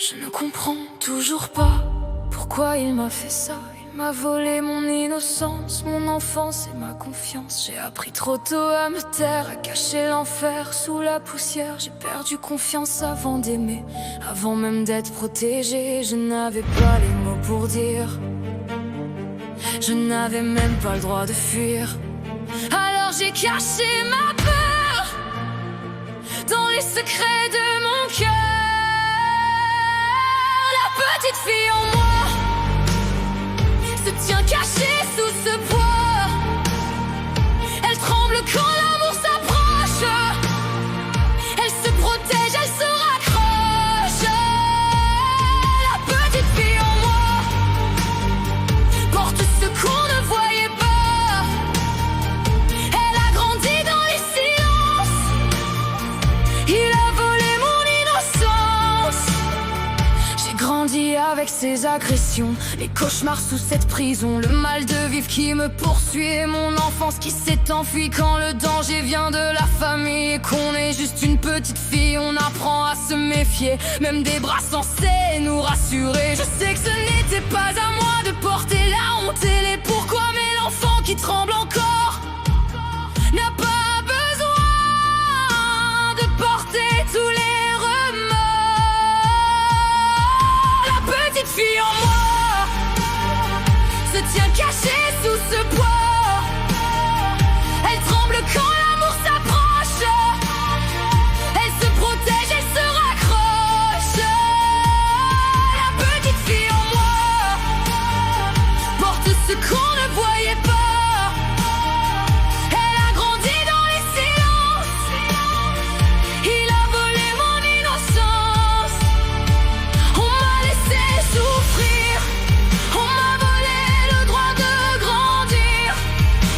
Je ne comprends toujours pas pourquoi il m'a fait ça. Il m'a volé mon innocence, mon enfance et ma confiance. J'ai appris trop tôt à me taire, à cacher l'enfer sous la poussière. J'ai perdu confiance avant d'aimer, avant même d'être protégé. Je n'avais pas les mots pour dire, je n'avais même pas le droit de fuir. Alors j'ai caché ma peur dans les secrets de mon cœur. La petite fille en moi se tient cachée sous ce poids. Elle tremble quand l'amour s'approche. Elle se protège, elle se raccroche. La petite fille en moi porte ce qu'on ne voyait pas. Elle a grandi dans les silences. Il a volé mon innocence. J'ai grandi avec ses agressions, les cauchemars sous cette prison, le mal de vivre qui me poursuit et mon enfance qui s'est enfuie quand le danger vient de la famille et qu'on est juste une petite fille. On apprend à se méfier, même des bras censés nous rassurer. Je sais que ce n'était pas à moi de porter la honte et les pourquoi, mais l'enfant qui tremble encore n'a pas besoin de porter tous les remords. La petite fille en moi se tient cachée sous ce poids. Elle tremble quand l'amour s'approche. Elle se protège, elle se raccroche. La petite fille en moi porte ce qu'on ne voyait pas. Elle a grandi dans les silences. Il a volé mon innocence. On m'a laissé souffrir. On m'a volé le droit de grandir.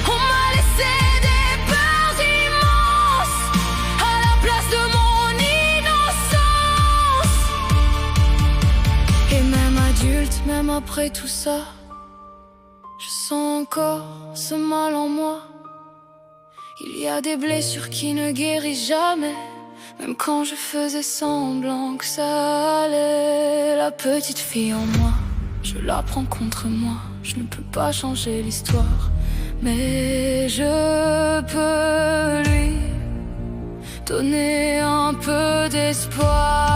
On m'a laissé des peurs immenses à la place de mon innocence. Et même adulte, même après tout ça, je sens encore ce mal en moi. Il y a des blessures qui ne guérissent jamais, même quand je faisais semblant que ça allait. La petite fille en moi, je la prends contre moi. Je ne peux pas changer l'histoire, mais je peux lui donner un peu d'espoir.